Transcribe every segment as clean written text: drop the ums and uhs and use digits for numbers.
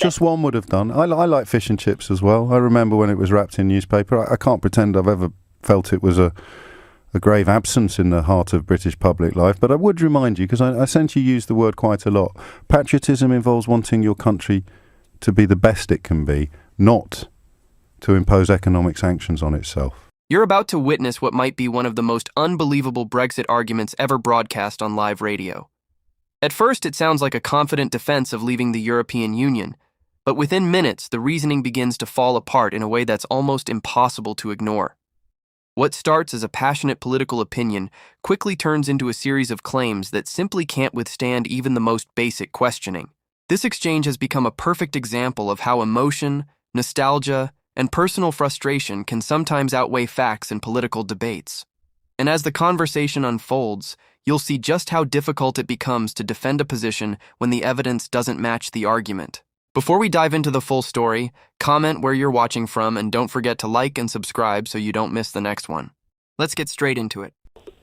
just one would have done. I like fish and chips as well. I remember when it was wrapped in newspaper. I can't pretend I've ever felt it was a grave absence in the heart of British public life, but I would remind you, because I sense you use the word quite a lot, patriotism involves wanting your country to be the best it can be, not to impose economic sanctions on itself. You're about to witness what might be one of the most unbelievable Brexit arguments ever broadcast on live radio. At first, it sounds like a confident defense of leaving the European Union, but within minutes, the reasoning begins to fall apart in a way that's almost impossible to ignore. What starts as a passionate political opinion quickly turns into a series of claims that simply can't withstand even the most basic questioning. This exchange has become a perfect example of how emotion, nostalgia, and personal frustration can sometimes outweigh facts in political debates. And as the conversation unfolds, you'll see just how difficult it becomes to defend a position when the evidence doesn't match the argument. Before we dive into the full story, comment where you're watching from and don't forget to like and subscribe so you don't miss the next one. Let's get straight into it.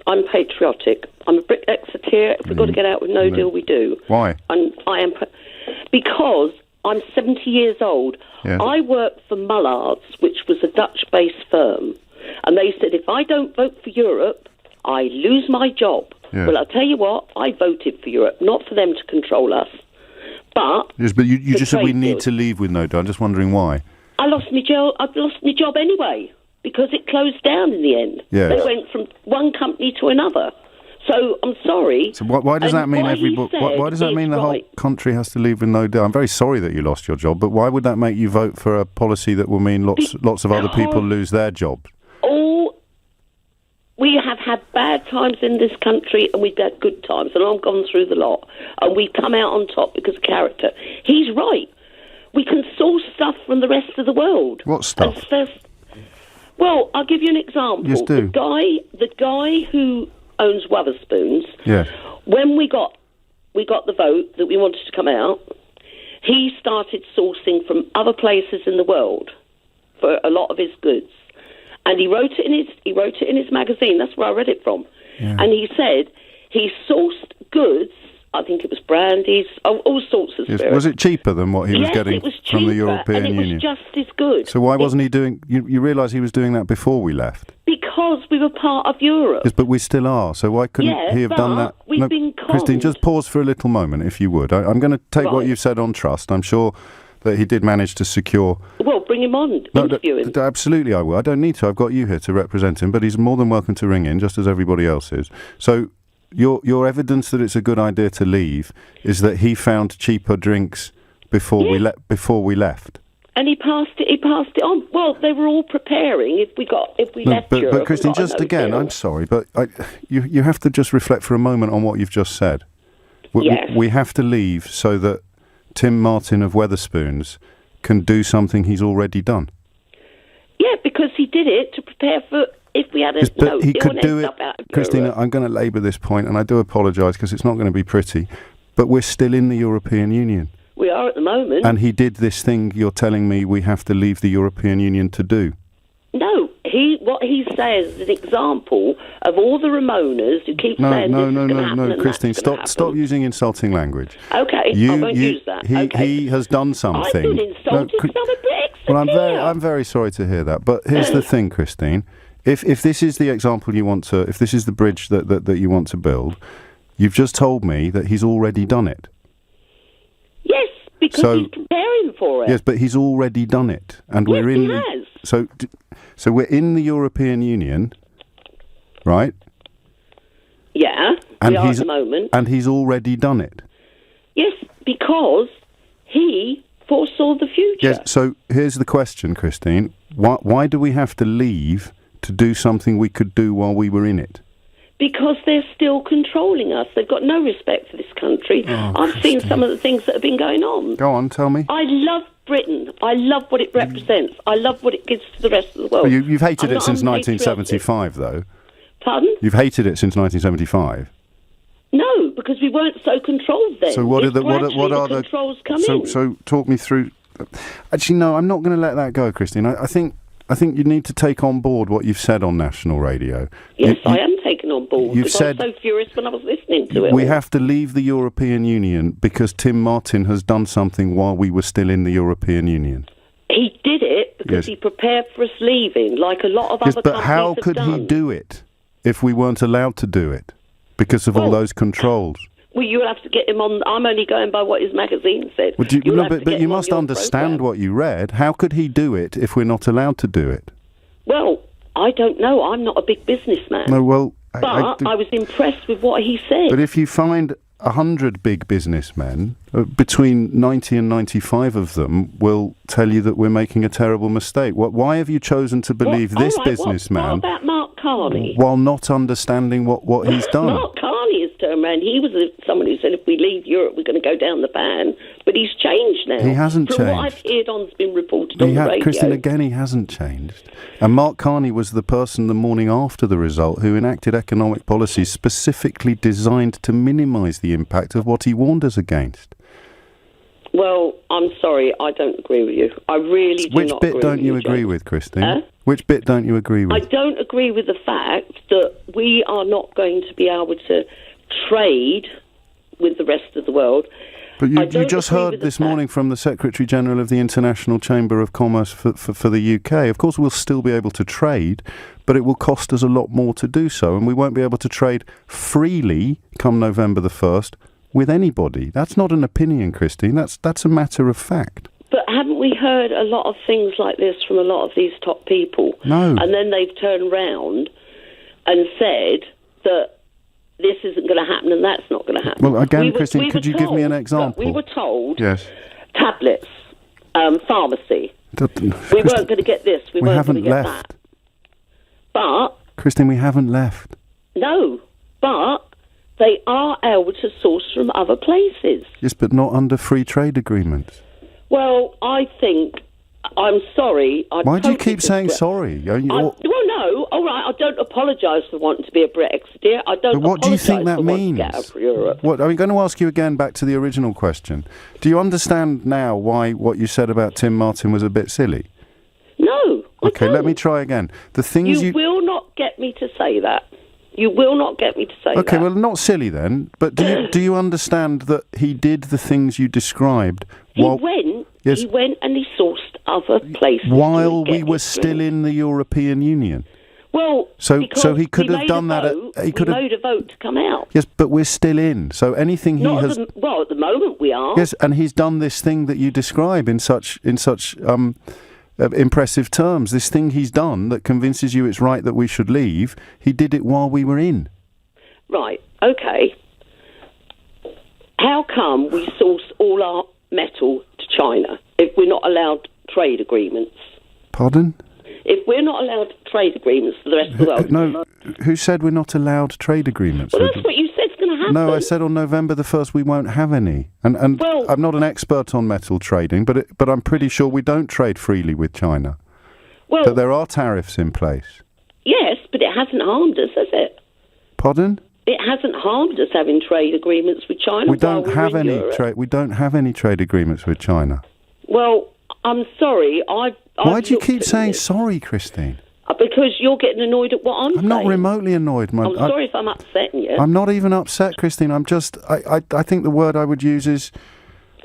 I'm patriotic. I'm a Brexiteer. If we've got to get out with no deal, we do. Why? Because I'm 70 years old. Yeah. I work for Mullards, which was a Dutch-based firm, and they said if I don't vote for Europe, I lose my job. Yeah. Well, I'll tell you what, I voted for Europe, not for them to control us. But you just said we need to leave with no deal. I'm just wondering why. I've lost my job anyway because it closed down in the end. Yeah. They went from one company to another. So I'm sorry. So why does that mean why does that mean the whole country has to leave with no deal? I'm very sorry that you lost your job, but why would that make you vote for a policy that will mean lots of other people lose their jobs? We have had bad times in this country and we've had good times, and I've gone through the lot, and we've come out on top because of character. He's right. We can source stuff from the rest of the world. What stuff? Well, I'll give you an example. Yes, do. The guy who owns Wetherspoons, yeah. When we got the vote that we wanted to come out, he started sourcing from other places in the world for a lot of his goods. And he wrote it in his magazine. That's where I read it from. Yeah. And he said he sourced goods. I think it was brandies, all sorts of spirits. Was it cheaper than what he was getting from the European Union? And it was just as good. So why wasn't he doing? You realise he was doing that before we left? Because we were part of Europe. Yes, but we still are. So why couldn't he have done that? We've been conned. Christine, just pause for a little moment, if you would. I'm going to take what you've said on trust. I'm sure that he did manage to secure... Well, bring him on, interview him. Absolutely, I will. I don't need to. I've got you here to represent him, but he's more than welcome to ring in, just as everybody else is. So your evidence that it's a good idea to leave is that he found cheaper drinks before we left. And he passed it on. Well, they were all preparing if we left Europe. But Christine, just again, I'm sorry, but you have to just reflect for a moment on what you've just said. We have to leave so that Tim Martin of Wetherspoons can do something he's already done. Yeah, because he did it to prepare for if we had a he could do it. Christina, I'm going to labour this point, and I do apologise because it's not going to be pretty, but we're still in the European Union. We are at the moment. And he did this thing you're telling me we have to leave the European Union to do. No, what he says is an example of all the Ramonas who keep saying this is going to happen. No, Christine, stop using insulting language. Okay, I won't use that. He has done something. I've been insulted some of Brexit. Well, I'm very sorry to hear that. But here's the thing, Christine. If this is the example you want to, if this is the bridge that you want to build, you've just told me that he's already done it. Yes, because he's preparing for it. Yes, but he's already done it, and we're in. He has. So we're in the European Union, right? Yeah, we are at the moment. And he's already done it. Yes, because he foresaw the future. Yes, so here's the question, Christine. Why do we have to leave to do something we could do while we were in it? Because they're still controlling us. They've got no respect for this country. I've seen some of the things that have been going on. Go on, tell me. I love Britain. I love what it represents. I love what it gives to the rest of the world. Well, you've hated it since 1975, though. Pardon? You've hated it since 1975. No, because we weren't so controlled then. So what are the controls come in? So talk me through. Actually, no, I'm not going to let that go, Christine. I think you need to take on board what you've said on national radio. Yes, I am taking taken on board. You've because said I was so furious when I was listening to it. we have to leave the European Union because Tim Martin has done something while we were still in the European Union. He did it because he prepared for us leaving, like a lot of other But countries how have could done. he do it if we weren't allowed to do it because of all those controls? Well, you'll have to get him on. I'm only going by what his magazine said. But you must understand what you read. How could he do it if we're not allowed to do it? Well, I don't know. I'm not a big businessman. No, well, but I was impressed with what he said. But if you find 100 big businessmen, between 90 and 95 of them will tell you that we're making a terrible mistake. Why have you chosen to believe this businessman? What about Mark Carney? While not understanding what he's done. Mark Carney has turned around. He was someone who said if we leave Europe, we're going to go down the ban. But he's changed now. He hasn't From changed. what I've heard on, has been reported on the radio. Christine, again, he hasn't changed. And Mark Carney was the person the morning after the result who enacted economic policies specifically designed to minimise the impact of what he warned us against. Well, I'm sorry, I don't agree with you. I really do Which not bit agree don't with you you, agree James. with, Christine? Which bit don't you agree with? I don't agree with the fact that we are not going to be able to trade with the rest of the world. But you just heard this morning from the Secretary-General of the International Chamber of Commerce for the UK. Of course, we'll still be able to trade, but it will cost us a lot more to do so, and we won't be able to trade freely come November the 1st with anybody. That's not an opinion, Christine. That's a matter of fact. But haven't we heard a lot of things like this from a lot of these top people? No. And then they've turned round and said that this isn't going to happen and that's not going to happen. Well, again, Christine, could you give me an example? We were told Yes. tablets, pharmacy. We weren't going to get this. We weren't going to get that. But Christine, we haven't left. No, but they are able to source from other places. Yes, but not under free trade agreements. Well, I think, I'm sorry. Why do you keep saying sorry? Well, no, all right, I don't apologise for wanting to be a Brexiteer. I don't What do you think that apologise for means? wanting to get out of Europe. I'm going to ask you again back to the original question. Do you understand now why what you said about Tim Martin was a bit silly? No, Okay, I don't. let me try again. The things You will not get me to say that. You will not get me to say that. Okay, well, not silly then. But do you understand that he did the things you described? He went and he sourced other places while we were still in the European Union. Well, so because he could we have made done a that. vote, He could we have. made a vote to come out. Yes, but we're still in. So anything he Not has. at the moment we are. Yes, and he's done this thing that you describe in such impressive terms. This thing he's done that convinces you it's right that we should leave. He did it while we were in. Right. Okay. How come we source all our metal to China if we're not allowed trade agreements? Pardon? If we're not allowed trade agreements for the rest of the world... No, who said we're not allowed trade agreements? Well, that's what you said's going to happen. No, I said on November the 1st we won't have any. And Well, I'm not an expert on metal trading, but I'm pretty sure we don't trade freely with China. Well, That there are tariffs in place. yes, but it hasn't harmed us, has it? Pardon? It hasn't harmed us having trade agreements with China. We don't have any Europe. We don't have any trade agreements with China. Well, I'm sorry. Why do you keep saying sorry, Christine? Because you're getting annoyed at what I'm saying. I'm not remotely annoyed. I'm sorry if I'm upsetting you. I'm not even upset, Christine. I'm just. I think the word I would use is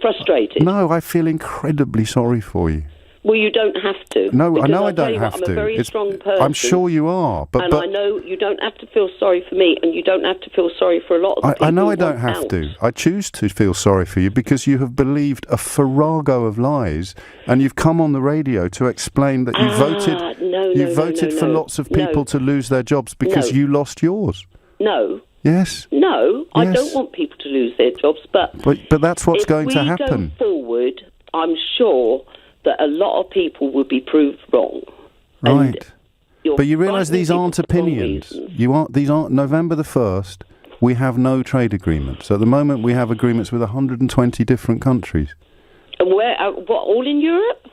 frustrated. No, I feel incredibly sorry for you. Well, you don't have to. No, I know I I'll tell don't you have what, to. I'm a very strong person. I'm sure you are, but I know you don't have to feel sorry for me, and you don't have to feel sorry for a lot of the people I know who I don't want have out. to. I choose to feel sorry for you because you have believed a farrago of lies, and you've come on the radio to explain that you voted for lots of people to lose their jobs because you lost yours. No. Yes. No, I Yes. don't want people to lose their jobs, but that's what's going to happen. If we go forward, I'm sure that a lot of people will be proved wrong. Right. But you realise these aren't opinions. These aren't November the 1st. We have no trade agreements. At the moment, we have agreements with 120 different countries. And where? What? All in Europe?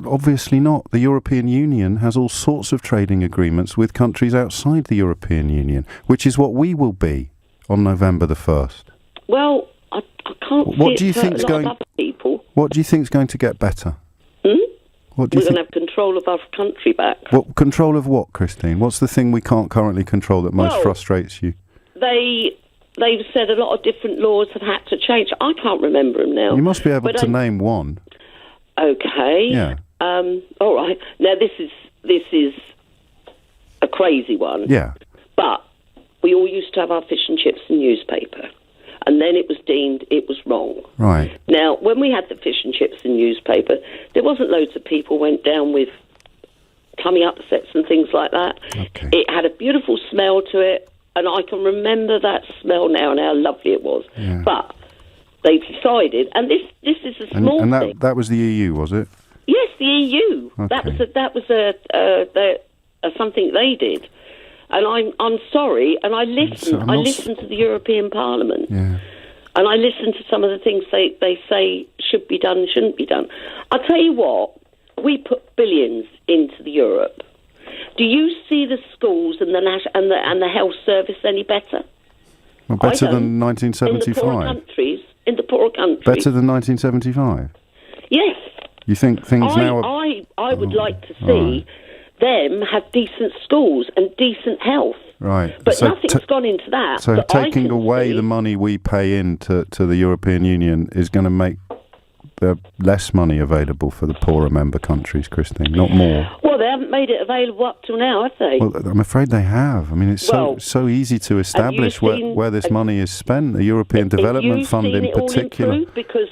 Obviously not. The European Union has all sorts of trading agreements with countries outside the European Union, which is what we will be on November the 1st. Well, I can't What see do you it for think's a lot going? of other people. What do you think's going to get better? What do we're you going think? to have control of our country back. What control of what, Christine? What's the thing we can't currently control that most frustrates you? They've said a lot of different laws have had to change. I can't remember them now. You must be able to name one. Okay. Yeah. All right. Now this is a crazy one. Yeah. But we all used to have our fish and chips and newspaper, and then it was deemed it was wrong. Right. Now, when we had the fish and chips and newspaper, there wasn't loads of people went down with tummy upsets and things like that. Okay. It had a beautiful smell to it, and I can remember that smell now and how lovely it was. Yeah. But they decided, and this is a small and thing. that was the EU, was it? Yes, the EU. Okay. That was something they did, and I'm sorry. And I listened to the European Parliament, Yeah. and I listened to some of the things they say should be done and shouldn't be done. I'll tell you what, we put billions into the Europe. Do you see the schools and the health service any better? Well, better I than don't. 1975. In the poorer countries. Better than 1975. Yes. You think things now are... I would like to see them have decent schools and decent health. Right. But So nothing's gone into that. So that I taking can away see. the money we pay in to the European Union is going to make there less money available for the poorer member countries, Christine, not more. Well, they haven't made it available up till now, have they? Well, I'm afraid they have. I mean, it's so easy to establish where this money is spent. The European Development Fund in particular. All because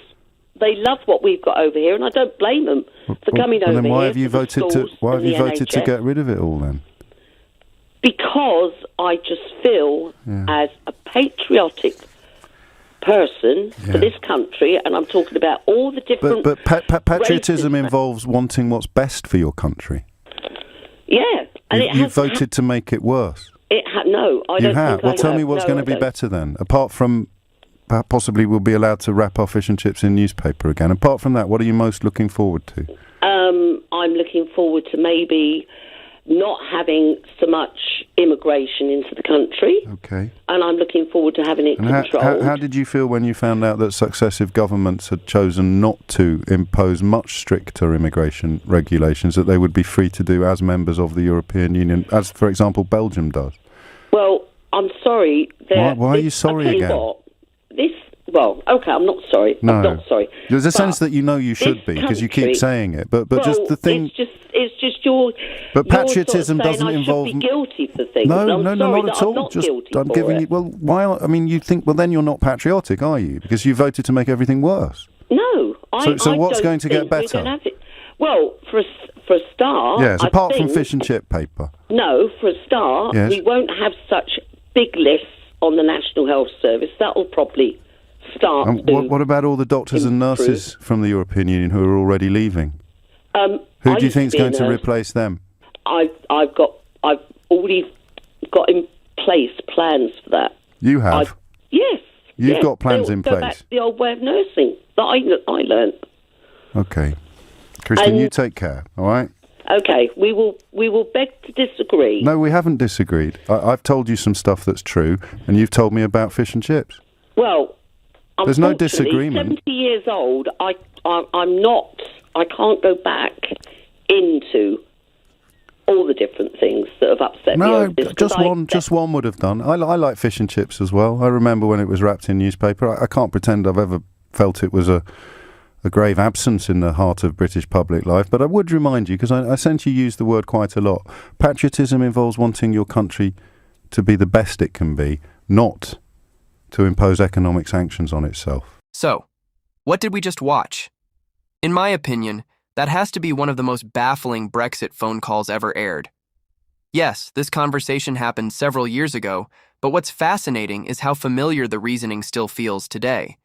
they love what we've got over here, and I don't blame them for coming over then why here. have you voted to get rid of it all then? Because I just feel, as a patriotic person for this country, and I'm talking about all the different. But patriotism involves wanting what's best for your country. Yeah, and You voted to make it worse. No, I don't. You have. Think Well, I tell have. me what's No, going to I be don't. better then, apart from. Possibly we'll be allowed to wrap our fish and chips in newspaper again. Apart from that, what are you most looking forward to? I'm looking forward to maybe not having so much immigration into the country. Okay. And I'm looking forward to having it And controlled. how did you feel when you found out that successive governments had chosen not to impose much stricter immigration regulations that they would be free to do as members of the European Union, as, for example, Belgium does? Well, I'm sorry. Why are you sorry again? Okay, I'm not sorry. No. I'm not sorry. There's a sense that you know you should be because you keep saying it, but just the thing. It's just your. But patriotism you're sort of doesn't saying involve. I should be guilty for things. No, I'm sorry not that at all. I'm not Just guilty I'm for giving it. you. Well, why? I mean, you think. Well, then you're not patriotic, are you? Because you voted to make everything worse. No, So I what's don't going to get think we're better? gonna have it. Well, for a start. Yes, I apart from think- fish and chip paper. No, for a start, Yes. we won't have such big lists on the National Health Service. That will probably start. And to what about all the doctors and improve. nurses from the European Union who are already leaving? Who I do you used think is be a going to nurse. replace them? I've already got in place plans for that. You have. Yes. You've got plans They'll in go place. back to the old way of nursing that I learned. Okay, Christine, And- you take care. All right. Okay, we will beg to disagree. No, we haven't disagreed. I've told you some stuff that's true, and you've told me about fish and chips. Well, There's no unfortunately, disagreement. 70 years old, I'm not. I can't go back into all the different things that have upset me. No, over this, 'cause just one would have done. I like fish and chips as well. I remember when it was wrapped in newspaper. I can't pretend I've ever felt it was a grave absence in the heart of British public life, but I would remind you, because I sense you use the word quite a lot, patriotism involves wanting your country to be the best it can be, not to impose economic sanctions on itself. So, what did we just watch? In my opinion, that has to be one of the most baffling Brexit phone calls ever aired. Yes, this conversation happened several years ago, but what's fascinating is how familiar the reasoning still feels today.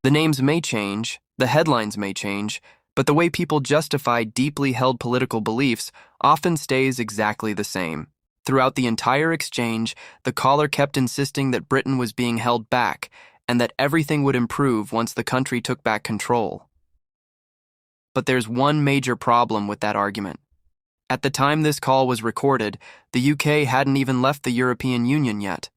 The names may change, the headlines may change, but the way people justify deeply held political beliefs often stays exactly the same. Throughout the entire exchange, the caller kept insisting that Britain was being held back and that everything would improve once the country took back control. But there's one major problem with that argument. At the time this call was recorded, the UK hadn't even left the European Union yet.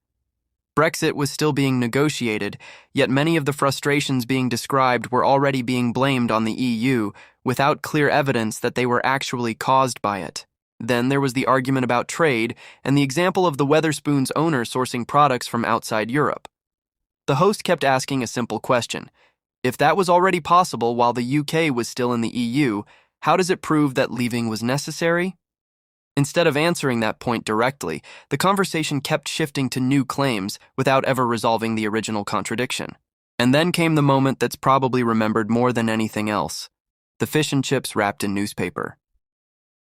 Brexit was still being negotiated, yet many of the frustrations being described were already being blamed on the EU without clear evidence that they were actually caused by it. Then there was the argument about trade and the example of the Wetherspoons owner sourcing products from outside Europe. The host kept asking a simple question. If that was already possible while the UK was still in the EU, how does it prove that leaving was necessary? Instead of answering that point directly, the conversation kept shifting to new claims without ever resolving the original contradiction. And then came the moment that's probably remembered more than anything else: the fish and chips wrapped in newspaper.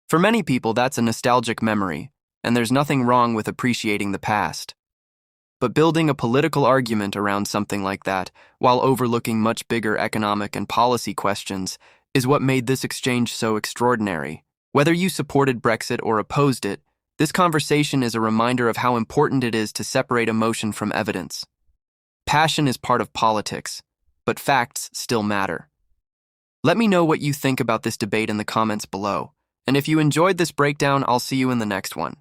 For many people, that's a nostalgic memory, and there's nothing wrong with appreciating the past. But building a political argument around something like that, while overlooking much bigger economic and policy questions, is what made this exchange so extraordinary. Whether you supported Brexit or opposed it, this conversation is a reminder of how important it is to separate emotion from evidence. Passion is part of politics, but facts still matter. Let me know what you think about this debate in the comments below. And if you enjoyed this breakdown, I'll see you in the next one.